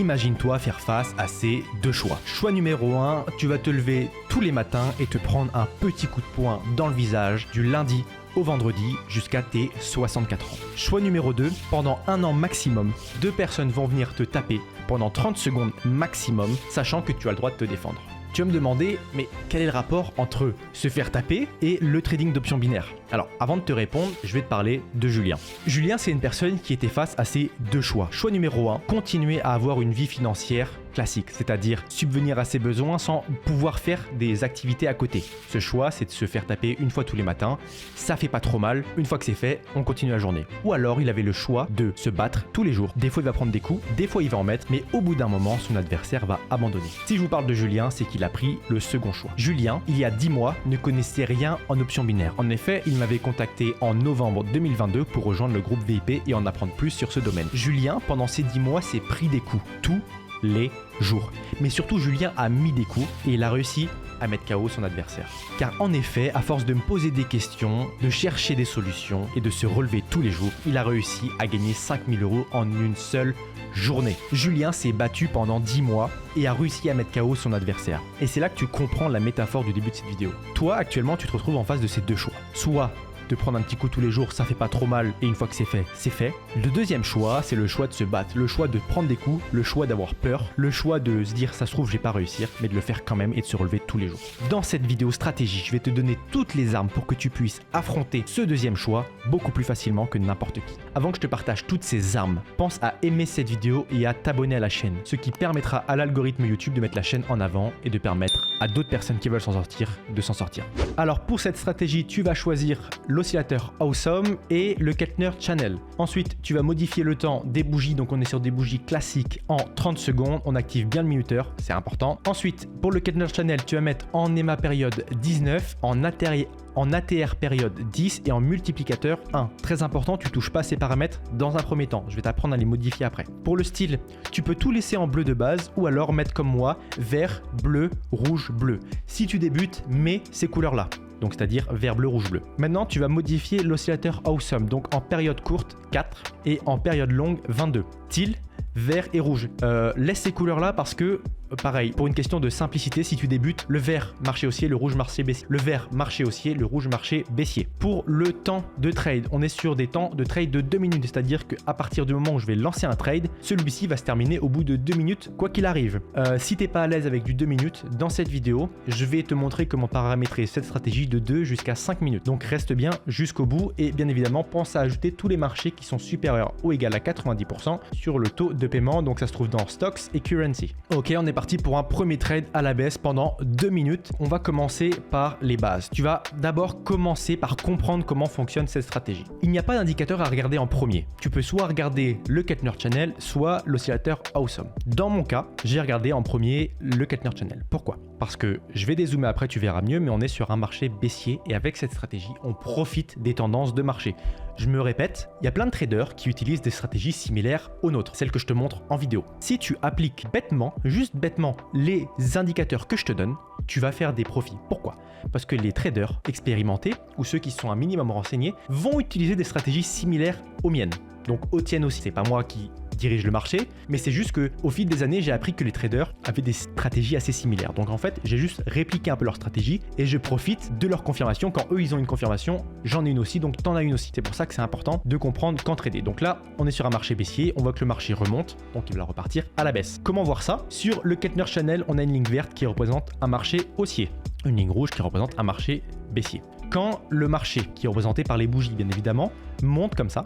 Imagine-toi faire face à ces deux choix. Choix numéro 1, tu vas te lever tous les matins et te prendre un petit coup de poing dans le visage du lundi au vendredi jusqu'à tes 64 ans. Choix numéro 2, pendant un an maximum, 2 personnes vont venir te taper pendant 30 secondes maximum, sachant que tu as le droit de te défendre. Tu vas me demander, mais quel est le rapport entre se faire taper et le trading d'options binaires? Alors, avant de te répondre, je vais te parler de Julien. Julien, c'est une personne qui était face à ces deux choix. Choix numéro 1, continuer à avoir une vie financière classique, c'est-à-dire subvenir à ses besoins sans pouvoir faire des activités à côté. Ce choix, c'est de se faire taper une fois tous les matins. Ça fait pas trop mal. Une fois que c'est fait, on continue la journée. Ou alors, il avait le choix de se battre tous les jours. Des fois, il va prendre des coups, des fois, il va en mettre, mais au bout d'un moment, son adversaire va abandonner. Si je vous parle de Julien, c'est qu'il a pris le second choix. Julien, il y a 10 mois, ne connaissait rien en options binaires. En effet, il m'avait contacté en novembre 2022 pour rejoindre le groupe VIP et en apprendre plus sur ce domaine. Julien, pendant ces 10 mois, s'est pris des coups tous les jours. Mais surtout, Julien a mis des coups et il a réussi à mettre KO son adversaire. Car en effet, à force de me poser des questions, de chercher des solutions et de se relever tous les jours, il a réussi à gagner 5000 € en une seule journée. Julien s'est battu pendant 10 mois et a réussi à mettre KO son adversaire. Et c'est là que tu comprends la métaphore du début de cette vidéo. Toi, actuellement, tu te retrouves en face de ces deux choix. Soit de prendre un petit coup tous les jours, ça fait pas trop mal et une fois que c'est fait, c'est fait. Le deuxième choix, c'est le choix de se battre, le choix de prendre des coups, le choix d'avoir peur, le choix de se dire ça se trouve je vais pas réussir, mais de le faire quand même et de se relever tous les jours. Dans cette vidéo stratégie, je vais te donner toutes les armes pour que tu puisses affronter ce deuxième choix beaucoup plus facilement que n'importe qui. Avant que je te partage toutes ces armes, pense à aimer cette vidéo et à t'abonner à la chaîne, ce qui permettra à l'algorithme YouTube de mettre la chaîne en avant et de permettre à d'autres personnes qui veulent s'en sortir de s'en sortir. Alors pour cette stratégie, tu vas choisir l'oscillateur Awesome et le Keltner Channel. Ensuite, tu vas modifier le temps des bougies, donc on est sur des bougies classiques en 30 secondes, on active bien le minuteur, c'est important. Ensuite, pour le Keltner Channel, tu vas mettre en EMA période 19, en ATR période 10 et en multiplicateur 1. Très important, tu touches pas à ces paramètres dans un premier temps. Je vais t'apprendre à les modifier après. Pour le style, tu peux tout laisser en bleu de base ou alors mettre comme moi vert, bleu, rouge, bleu. Si tu débutes, mets ces couleurs-là. Donc c'est-à-dire vert, bleu, rouge, bleu. Maintenant, tu vas modifier l'oscillateur Awesome, donc en période courte 4 et en période longue 22. Style, vert et rouge. Laisse ces couleurs-là parce que, pareil, pour une question de simplicité, si tu débutes, le vert marché haussier, le rouge marché baissier. Le vert marché haussier, le rouge marché baissier. Pour le temps de trade, on est sur des temps de trade de 2 minutes, c'est-à-dire qu'à partir du moment où je vais lancer un trade, celui-ci va se terminer au bout de 2 minutes, quoi qu'il arrive. Si t'es pas à l'aise avec du 2 minutes, dans cette vidéo, je vais te montrer comment paramétrer cette stratégie de 2 jusqu'à 5 minutes. Donc reste bien jusqu'au bout et bien évidemment, pense à ajouter tous les marchés qui sont supérieurs ou égal à 90% sur le taux de paiement, donc ça se trouve dans Stocks et Currency. Ok, on est parti pour un premier trade à la baisse pendant 2 minutes. On va commencer par les bases. Tu vas d'abord commencer par comprendre comment fonctionne cette stratégie. Il n'y a pas d'indicateur à regarder en premier. Tu peux soit regarder le Keltner Channel, soit l'oscillateur Awesome. Dans mon cas, j'ai regardé en premier le Keltner Channel. Pourquoi? Parce que je vais dézoomer après, tu verras mieux, mais on est sur un marché baissier et avec cette stratégie, on profite des tendances de marché. Je me répète, il y a plein de traders qui utilisent des stratégies similaires aux nôtres, celles que je te montre en vidéo. Si tu appliques bêtement, juste bêtement, les indicateurs que je te donne, tu vas faire des profits. Pourquoi? Parce que les traders expérimentés ou ceux qui sont un minimum renseignés vont utiliser des stratégies similaires aux miennes. Donc aux tiennes aussi, c'est pas moi qui dirige le marché, mais c'est juste que au fil des années, j'ai appris que les traders avaient des stratégies assez similaires. Donc en fait, j'ai juste répliqué un peu leur stratégie et je profite de leur confirmation. Quand eux, ils ont une confirmation, j'en ai une aussi, donc t'en as une aussi. C'est pour ça que c'est important de comprendre quand trader. Donc là, on est sur un marché baissier, on voit que le marché remonte, donc il va repartir à la baisse. Comment voir ça? Sur le Keltner Channel, on a une ligne verte qui représente un marché haussier, une ligne rouge qui représente un marché baissier. Quand le marché, qui est représenté par les bougies bien évidemment, monte comme ça,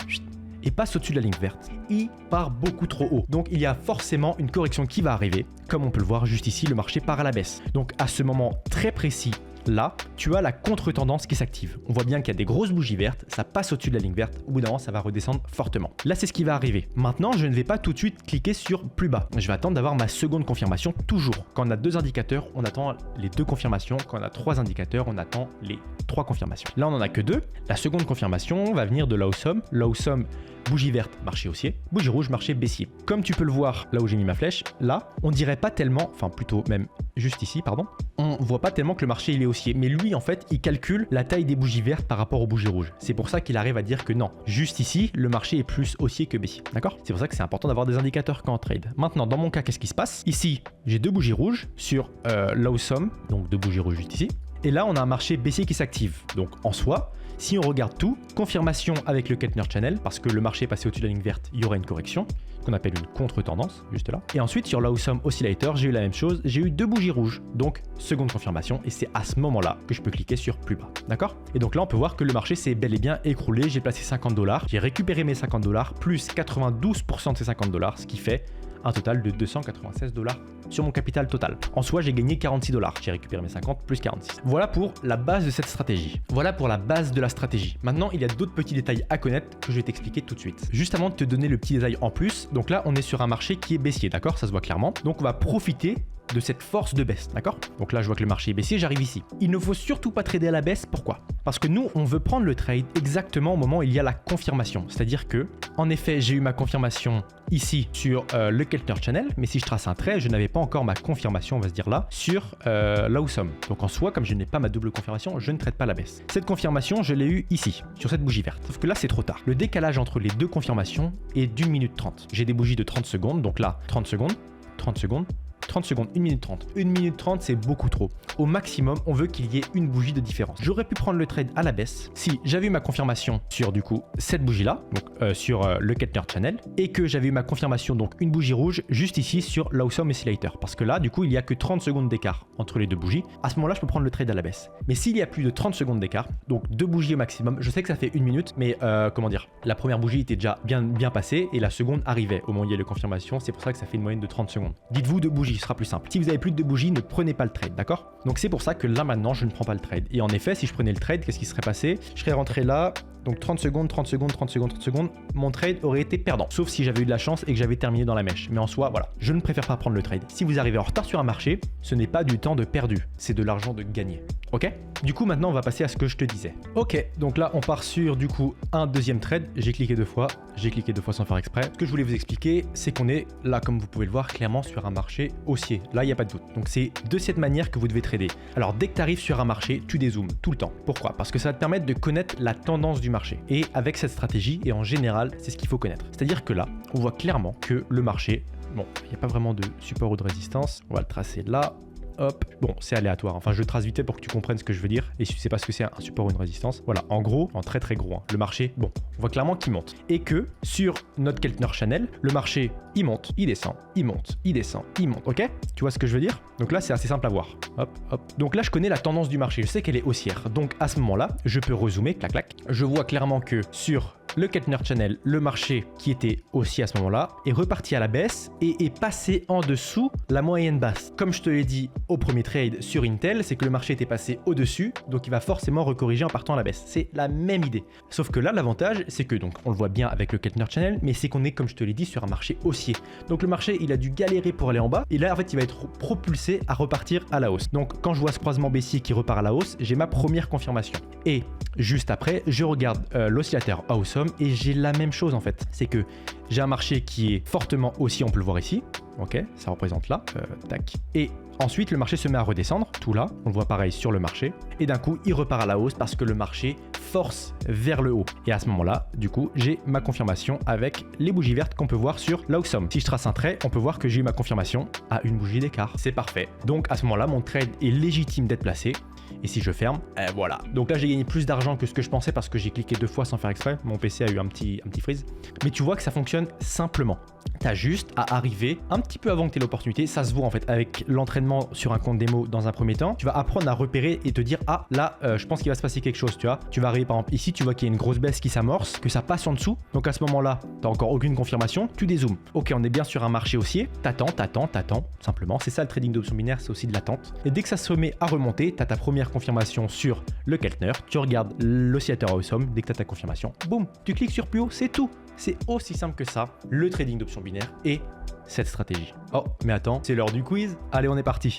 et passe au-dessus de la ligne verte, il part beaucoup trop haut. Donc il y a forcément une correction qui va arriver. Comme on peut le voir juste ici, le marché part à la baisse. Donc à ce moment très précis, là, tu as la contre-tendance qui s'active. On voit bien qu'il y a des grosses bougies vertes, ça passe au-dessus de la ligne verte, au bout d'un moment, ça va redescendre fortement. Là, c'est ce qui va arriver. Maintenant, je ne vais pas tout de suite cliquer sur plus bas. Je vais attendre d'avoir ma seconde confirmation, toujours. Quand on a 2 indicateurs, on attend les 2 confirmations. Quand on a 3 indicateurs, on attend les 3 confirmations. Là, on n'en a que 2. La seconde confirmation va venir de l'Awesome. L'Awesome, bougie verte, marché haussier. Bougie rouge, marché baissier. Comme tu peux le voir, là où j'ai mis ma flèche, là, on dirait pas tellement, enfin plutôt même juste ici, pardon, on on voit pas tellement que le marché il est haussier. Mais lui, en fait, il calcule la taille des bougies vertes par rapport aux bougies rouges. C'est pour ça qu'il arrive à dire que non, juste ici, le marché est plus haussier que baissier. D'accord? C'est pour ça que c'est important d'avoir des indicateurs quand on trade. Maintenant, dans mon cas, qu'est-ce qui se passe? Ici, j'ai deux bougies rouges sur l'awesome, donc deux bougies rouges juste ici. Et là, on a un marché baissier qui s'active. Donc, en soi, si on regarde tout, confirmation avec le Keltner Channel, parce que le marché est passé au-dessus de la ligne verte, il y aura une correction, qu'on appelle une contre-tendance, juste là. Et ensuite, sur l'awesome oscillator, j'ai eu la même chose, j'ai eu deux bougies rouges, donc seconde confirmation, et c'est à ce moment-là que je peux cliquer sur plus bas, d'accord? Et donc là, on peut voir que le marché s'est bel et bien écroulé, j'ai placé 50 $, j'ai récupéré mes 50 $, plus 92% de ces 50 $, ce qui fait un total de 296 $ sur mon capital total. En soi, j'ai gagné 46 $. J'ai récupéré mes 50 plus 46. Voilà pour la base de cette stratégie. Voilà pour la base de la stratégie. Maintenant, il y a d'autres petits détails à connaître que je vais t'expliquer tout de suite. Juste avant de te donner le petit détail en plus, donc là, on est sur un marché qui est baissier, d'accord? Ça se voit clairement. Donc, on va profiter de cette force de baisse, d'accord? Donc là, je vois que le marché est baissier, j'arrive ici. Il ne faut surtout pas trader à la baisse, pourquoi? Parce que nous, on veut prendre le trade exactement au moment où il y a la confirmation. C'est-à-dire que, en effet, j'ai eu ma confirmation ici sur le Keltner Channel, mais si je trace un trait, je n'avais pas encore ma confirmation, on va se dire là, sur l'awesome. Donc en soi, comme je n'ai pas ma double confirmation, je ne trade pas la baisse. Cette confirmation, je l'ai eue ici, sur cette bougie verte. Sauf que là, c'est trop tard. Le décalage entre les deux confirmations est d'1 minute 30. J'ai des bougies de 30 secondes, donc là, 30 secondes, 30 secondes, 30 secondes, 1 minute 30. 1 minute 30, c'est beaucoup trop. Au maximum, on veut qu'il y ait une bougie de différence. J'aurais pu prendre le trade à la baisse si j'avais eu ma confirmation sur du coup cette bougie-là, donc sur le Keltner Channel, et que j'avais eu ma confirmation, donc une bougie rouge, juste ici sur l'awesome oscillator. Parce que là, du coup, il n'y a que 30 secondes d'écart entre les deux bougies. À ce moment-là, je peux prendre le trade à la baisse. Mais s'il y a plus de 30 secondes d'écart, donc deux bougies au maximum, je sais que ça fait 1 minute, mais comment dire, la première bougie était déjà bien passée et la seconde arrivait au moment où il y a la confirmation. C'est pour ça que ça fait une moyenne de 30 secondes. Dites-vous deux bougies, ce sera plus simple. Si vous avez plus de deux bougies, ne prenez pas le trade, d'accord? Donc c'est pour ça que là maintenant, je ne prends pas le trade. Et en effet, si je prenais le trade, qu'est-ce qui serait passé? Je serais rentré là, donc 30 secondes, 30 secondes, 30 secondes, 30 secondes, mon trade aurait été perdant. Sauf si j'avais eu de la chance et que j'avais terminé dans la mèche. Mais en soi, voilà, je ne préfère pas prendre le trade. Si vous arrivez en retard sur un marché, ce n'est pas du temps de perdu, c'est de l'argent de gagné. Ok? Du coup, maintenant, on va passer à ce que je te disais. Ok, donc là, on part sur du coup un deuxième trade. J'ai cliqué deux fois sans faire exprès. Ce que je voulais vous expliquer, c'est qu'on est là, comme vous pouvez le voir, clairement sur un marché haussier. Là, il n'y a pas de doute. Donc c'est de cette manière que vous devez trader. Alors dès que tu arrives sur un marché, tu dézoomes tout le temps. Pourquoi? Parce que ça va te permettre de connaître la tendance du marché. Et avec cette stratégie, et en général, c'est ce qu'il faut connaître. C'est-à-dire que là, on voit clairement que le marché, bon, il n'y a pas vraiment de support ou de résistance. On va le tracer là. Hop, bon, c'est aléatoire. Enfin, je trace vite fait pour que tu comprennes ce que je veux dire. Et si tu sais pas ce que c'est un support ou une résistance, voilà, en gros, en très très gros, hein, le marché, bon, on voit clairement qu'il monte. Et que sur notre Keltner Channel, le marché, il monte, il descend, il monte, il descend, il monte. Ok? Tu vois ce que je veux dire? Donc là, c'est assez simple à voir. Hop, hop. Donc là, je connais la tendance du marché. Je sais qu'elle est haussière. Donc à ce moment-là, je peux rezoomer, clac, clac. Je vois clairement que sur le Keltner Channel, le marché qui était haussier à ce moment-là est reparti à la baisse et est passé en dessous la moyenne basse. Comme je te l'ai dit au premier trade sur Intel, c'est que le marché était passé au-dessus, donc il va forcément recorriger en partant à la baisse. C'est la même idée. Sauf que là, l'avantage, c'est que, donc on le voit bien avec le Keltner Channel, mais c'est qu'on est, comme je te l'ai dit, sur un marché haussier. Donc le marché, il a dû galérer pour aller en bas, et là, en fait, il va être propulsé à repartir à la hausse. Donc quand je vois ce croisement baissier qui repart à la hausse, j'ai ma première confirmation. Et juste après, je regarde l'oscillateur awesome et j'ai la même chose en fait. C'est que j'ai un marché qui est fortement haussier, on peut le voir ici. Ok, ça représente là. Tac. Et ensuite, le marché se met à redescendre. Tout là, on le voit pareil sur le marché. Et d'un coup, il repart à la hausse parce que le marché force vers le haut. Et à ce moment-là, du coup, j'ai ma confirmation avec les bougies vertes qu'on peut voir sur l'awesome. Si je trace un trait, on peut voir que j'ai eu ma confirmation à une bougie d'écart. C'est parfait. Donc à ce moment-là, mon trade est légitime d'être placé. Et si je ferme, voilà. Donc là, j'ai gagné plus d'argent que ce que je pensais parce que j'ai cliqué deux fois sans faire exprès. Mon PC a eu un petit freeze. Mais tu vois que ça fonctionne simplement. Tu as juste à arriver un petit peu avant que tu aies l'opportunité. Ça se voit en fait avec l'entraînement sur un compte démo dans un premier temps. Tu vas apprendre à repérer et te dire, ah là, je pense qu'il va se passer quelque chose, tu vois. Tu vas arriver par exemple ici, tu vois qu'il y a une grosse baisse qui s'amorce, que ça passe en dessous. Donc à ce moment-là, tu n'as encore aucune confirmation, tu dézoomes. Ok, on est bien sur un marché haussier. T'attends, simplement. C'est ça le trading d'options binaires, c'est aussi de l'attente. Et dès que ça se met à remonter, tu as ta première confirmation sur le Keltner. Tu regardes l'oscillateur awesome. Dès que tu as ta confirmation, boum, tu cliques sur plus haut, c'est tout. C'est aussi simple que ça, le trading d'options binaires et cette stratégie. Oh, mais attends, c'est l'heure du quiz. Allez, on est parti.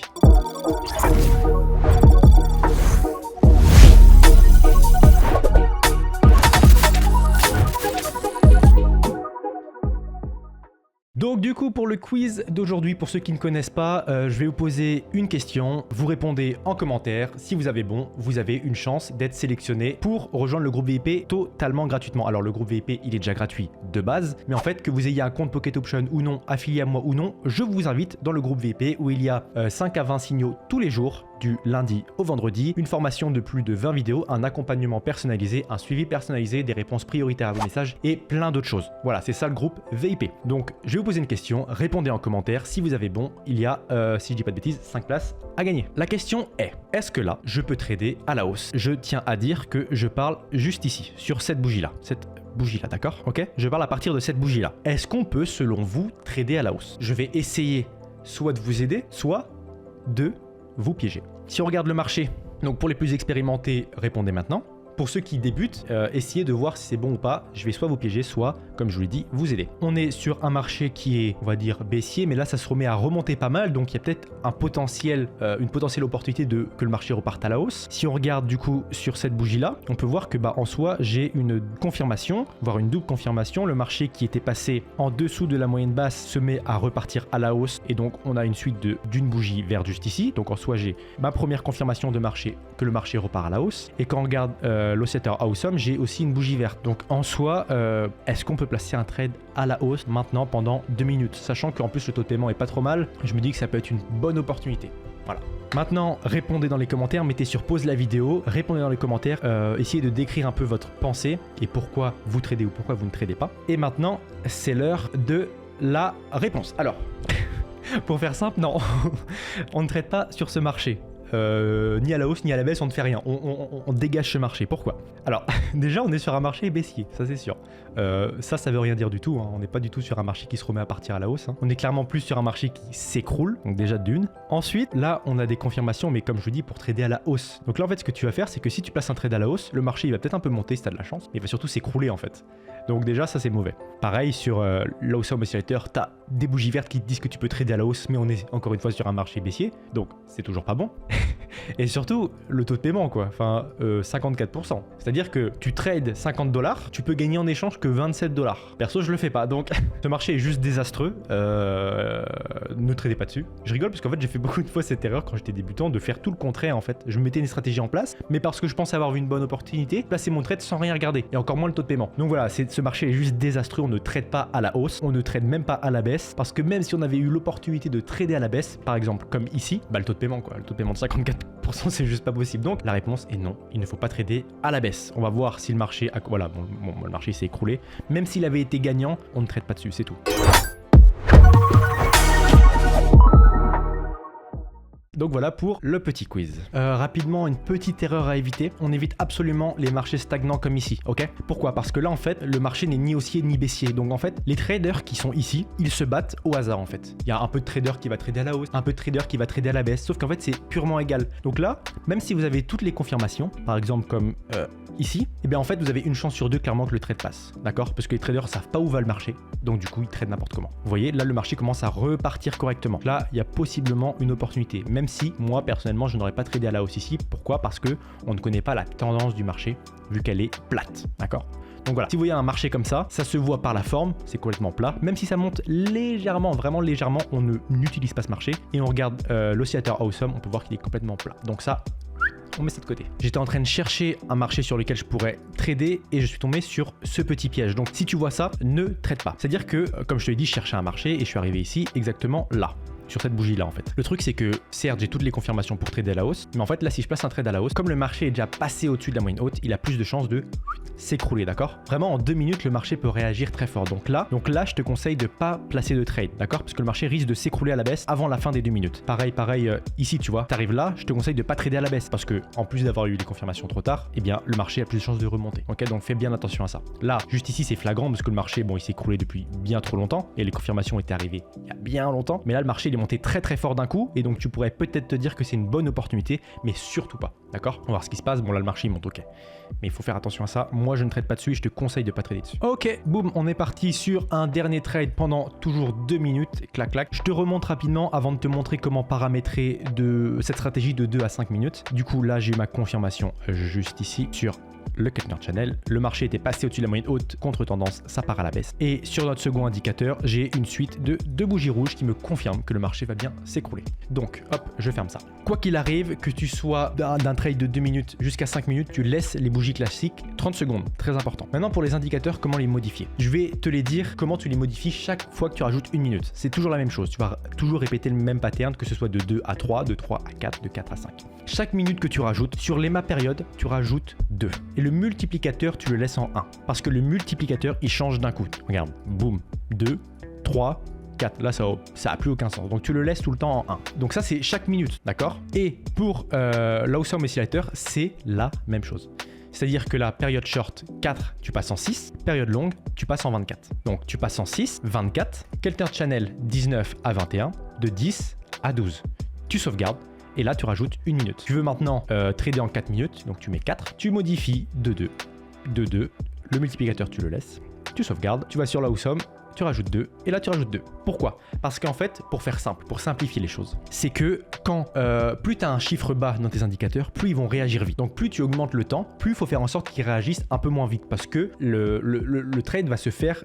Donc du coup pour le quiz d'aujourd'hui, pour ceux qui ne connaissent pas, je vais vous poser une question, vous répondez en commentaire, si vous avez bon, vous avez une chance d'être sélectionné pour rejoindre le groupe VIP totalement gratuitement. Alors le groupe VIP il est déjà gratuit de base, mais en fait que vous ayez un compte Pocket Option ou non, affilié à moi ou non, je vous invite dans le groupe VIP où il y a 5 à 20 signaux tous les jours, du lundi au vendredi, une formation de plus de 20 vidéos, un accompagnement personnalisé, un suivi personnalisé, des réponses prioritaires à vos messages et plein d'autres choses. Voilà, c'est ça le groupe VIP. Donc, je vais vous poser une question, répondez en commentaire. Si vous avez bon, il y a, si je dis pas de bêtises, 5 places à gagner. La question est-ce que là, je peux trader à la hausse? Je tiens à dire que je parle juste ici, sur cette bougie-là. Cette bougie-là, d'accord? Ok? Je parle à partir de cette bougie-là. Est-ce qu'on peut, selon vous, trader à la hausse? Je vais essayer soit de vous aider, soit de vous piéger. Si on regarde le marché, donc pour les plus expérimentés, répondez maintenant. Pour ceux qui débutent, essayez de voir si c'est bon ou pas. Je vais soit vous piéger, soit, comme je vous l'ai dit, vous aider. On est sur un marché qui est, on va dire, baissier, mais là, ça se remet à remonter pas mal. Donc, il y a peut-être un potentiel, une potentielle opportunité que le marché reparte à la hausse. Si on regarde du coup sur cette bougie-là, on peut voir que en soi, j'ai une confirmation, voire une double confirmation. Le marché qui était passé en dessous de la moyenne basse se met à repartir à la hausse. Et donc, on a une suite d'une bougie verte juste ici. Donc, en soi, j'ai ma première confirmation de marché, que le marché repart à la hausse. Et quand on regarde l'oscillateur Awesome, j'ai aussi une bougie verte. Donc en soi, est-ce qu'on peut placer un trade à la hausse maintenant pendant 2 minutes? Sachant qu'en plus le taux de paiement est pas trop mal, je me dis que ça peut être une bonne opportunité. Voilà. Maintenant, répondez dans les commentaires, mettez sur pause la vidéo, répondez dans les commentaires, essayez de décrire un peu votre pensée et pourquoi vous tradez ou pourquoi vous ne tradez pas. Et maintenant, c'est l'heure de la réponse. Alors, pour faire simple, non, on ne trade pas sur ce marché. Ni à la hausse ni à la baisse, on ne fait rien, on dégage ce marché. Pourquoi? Alors déjà on est sur un marché baissier, ça c'est sûr. Ça veut rien dire du tout, hein. On n'est pas du tout sur un marché qui se remet à partir à la hausse, hein. On est clairement plus sur un marché qui s'écroule, donc déjà d'une. Ensuite là on a des confirmations, mais comme je vous dis, pour trader à la hausse. Donc là en fait ce que tu vas faire, c'est que si tu places un trade à la hausse, le marché il va peut-être un peu monter si tu as de la chance, mais il va surtout s'écrouler en fait. Donc déjà ça c'est mauvais. Pareil sur l'Awesome Oscillator, tu as des bougies vertes qui te disent que tu peux trader à la hausse, mais on est encore une fois sur un marché baissier, donc c'est toujours pas bon. Et surtout, le taux de paiement, quoi. Enfin, 54%. C'est-à-dire que tu trades 50 $, tu peux gagner en échange que 27 $. Perso, je le fais pas. Donc, ce marché est juste désastreux. Ne tradez pas dessus. Je rigole parce qu'en fait, j'ai fait beaucoup de fois cette erreur quand j'étais débutant de faire tout le contraire, en fait. Je mettais une stratégie en place, mais parce que je pense avoir vu une bonne opportunité, placer mon trade sans rien regarder. Et encore moins le taux de paiement. Donc voilà, ce marché est juste désastreux. On ne trade pas à la hausse. On ne trade même pas à la baisse. Parce que même si on avait eu l'opportunité de trader à la baisse, par exemple, comme ici, le taux de paiement, quoi. Le taux de paiement de 54%, c'est juste pas possible. Donc la réponse est non, il ne faut pas trader à la baisse. On va voir si le marché a... Voilà, bon, le marché s'est écroulé. Même s'il avait été gagnant, on ne trade pas dessus, c'est tout. Donc voilà pour le petit quiz. Rapidement, une petite erreur à éviter. On évite absolument les marchés stagnants comme ici, ok? Pourquoi? Parce que là, en fait, le marché n'est ni haussier ni baissier. Donc en fait, les traders qui sont ici, ils se battent au hasard en fait. Il y a un peu de trader qui va trader à la hausse, un peu de trader qui va trader à la baisse. Sauf qu'en fait, c'est purement égal. Donc là, même si vous avez toutes les confirmations, par exemple comme ici, et bien en fait, vous avez une chance sur 2 clairement que le trade passe. D'accord? Parce que les traders savent pas où va le marché. Donc du coup, ils tradent n'importe comment. Vous voyez, là, le marché commence à repartir correctement. Là, il y a possiblement une opportunité. Même si moi personnellement je n'aurais pas tradé à la hausse ici. Pourquoi? Parce que on ne connaît pas la tendance du marché vu qu'elle est plate, d'accord? Donc voilà, si vous voyez un marché comme ça se voit par la forme, c'est complètement plat. Même si ça monte légèrement, vraiment légèrement, on n'utilise pas ce marché. Et on regarde l'oscillateur Awesome, on peut voir qu'il est complètement plat. Donc ça, on met ça de côté. J'étais en train de chercher un marché sur lequel je pourrais trader et je suis tombé sur ce petit piège. Donc si tu vois ça, ne trade pas. C'est-à-dire que, comme je te l'ai dit, je cherchais un marché et je suis arrivé ici exactement là. Sur cette bougie là en fait. Le truc c'est que certes j'ai toutes les confirmations pour trader à la hausse, mais en fait là si je place un trade à la hausse, comme le marché est déjà passé au-dessus de la moyenne haute, il a plus de chances de s'écrouler, d'accord? Vraiment en 2 minutes le marché peut réagir très fort. Donc là je te conseille de pas placer de trade, d'accord? Parce que le marché risque de s'écrouler à la baisse avant la fin des 2 minutes. Pareil, ici tu vois, t'arrives là, je te conseille de pas trader à la baisse parce que en plus d'avoir eu des confirmations trop tard, eh bien le marché a plus de chances de remonter. Ok, donc fais bien attention à ça. Là, juste ici c'est flagrant parce que le marché, bon, il s'est écroulé depuis bien trop longtemps et les confirmations étaient arrivées il y a bien longtemps. Mais là le marché il est monté très très fort d'un coup et donc tu pourrais peut-être te dire que c'est une bonne opportunité, mais surtout pas. d'accord? On va voir ce qui se passe. Bon là le marché il monte, ok. Mais il faut faire attention à ça. Moi je ne trade pas dessus et je te conseille de pas trader dessus. Ok, boum, on est parti sur un dernier trade pendant toujours 2 minutes. Clac clac. Je te remonte rapidement avant de te montrer comment paramétrer cette stratégie de 2 à 5 minutes. Du coup là j'ai ma confirmation juste ici sur le Kettner Channel. Le marché était passé au-dessus de la moyenne haute, contre tendance, ça part à la baisse. Et sur notre second indicateur, j'ai une suite de 2 bougies rouges qui me confirment que le marché va bien s'écrouler. Donc, hop, je ferme ça. Quoi qu'il arrive, que tu sois d'un trade de 2 minutes jusqu'à 5 minutes, tu laisses les bougies classiques 30 secondes, très important. Maintenant, pour les indicateurs, comment les modifier? Je vais te les dire, comment tu les modifies chaque fois que tu rajoutes 1 minute. C'est toujours la même chose, tu vas toujours répéter le même pattern, que ce soit de 2 à 3, de 3 à 4, de 4 à 5. Chaque minute que tu rajoutes, sur l'EMA période, tu rajoutes 2. Et le multiplicateur, tu le laisses en 1. Parce que le multiplicateur, il change d'un coup. Regarde, boum, 2, 3, 4. Là, ça a plus aucun sens. Donc, tu le laisses tout le temps en 1. Donc, ça, c'est chaque minute, d'accord? Et pour l'Awesome Oscillator, c'est la même chose. C'est-à-dire que la période short 4, tu passes en 6. Période longue, tu passes en 24. Donc, tu passes en 6, 24. Kettner Channel 19 à 21. De 10 à 12. Tu sauvegardes. Et là, tu rajoutes 1 minute. Tu veux maintenant trader en 4 minutes, donc tu mets 4. Tu modifies de 2. De 2. Le multiplicateur, tu le laisses. Tu sauvegardes. Tu vas sur l'Awesome. Tu rajoutes 2 et là tu rajoutes 2. Pourquoi? Parce qu'en fait, pour faire simple, pour simplifier les choses, c'est que quand plus tu as un chiffre bas dans tes indicateurs, plus ils vont réagir vite. Donc plus tu augmentes le temps, plus il faut faire en sorte qu'ils réagissent un peu moins vite parce que le trade va se faire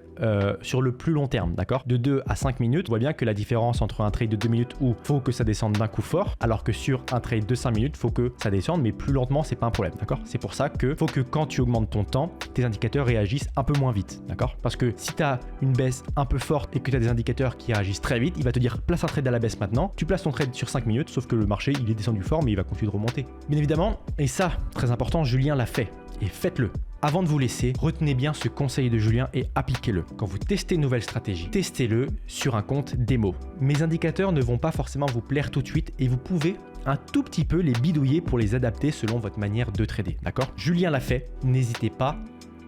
sur le plus long terme, d'accord? De 2 à 5 minutes, on voit bien que la différence entre un trade de 2 minutes où il faut que ça descende d'un coup fort, alors que sur un trade de 5 minutes, il faut que ça descende, mais plus lentement, c'est pas un problème, d'accord? C'est pour ça que faut que quand tu augmentes ton temps, tes indicateurs réagissent un peu moins vite, d'accord? Parce que si tu as une baisse un peu forte et que tu as des indicateurs qui réagissent très vite, il va te dire place un trade à la baisse maintenant, tu places ton trade sur 5 minutes, sauf que le marché il est descendu fort mais il va continuer de remonter. Bien évidemment, et ça, très important, Julien l'a fait, et faites-le. Avant de vous laisser, retenez bien ce conseil de Julien et appliquez-le. Quand vous testez une nouvelle stratégie, testez-le sur un compte démo. Mes indicateurs ne vont pas forcément vous plaire tout de suite et vous pouvez un tout petit peu les bidouiller pour les adapter selon votre manière de trader, d'accord? Julien l'a fait, n'hésitez pas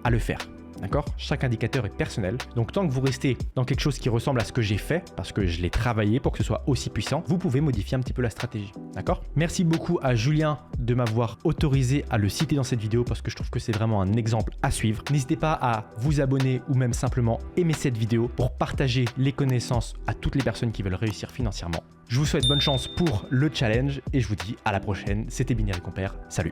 à le faire. D'accord? Chaque indicateur est personnel. Donc tant que vous restez dans quelque chose qui ressemble à ce que j'ai fait, parce que je l'ai travaillé pour que ce soit aussi puissant, vous pouvez modifier un petit peu la stratégie. D'accord? Merci beaucoup à Julien de m'avoir autorisé à le citer dans cette vidéo parce que je trouve que c'est vraiment un exemple à suivre. N'hésitez pas à vous abonner ou même simplement aimer cette vidéo pour partager les connaissances à toutes les personnes qui veulent réussir financièrement. Je vous souhaite bonne chance pour le challenge et je vous dis à la prochaine. C'était Binary Compère. Salut!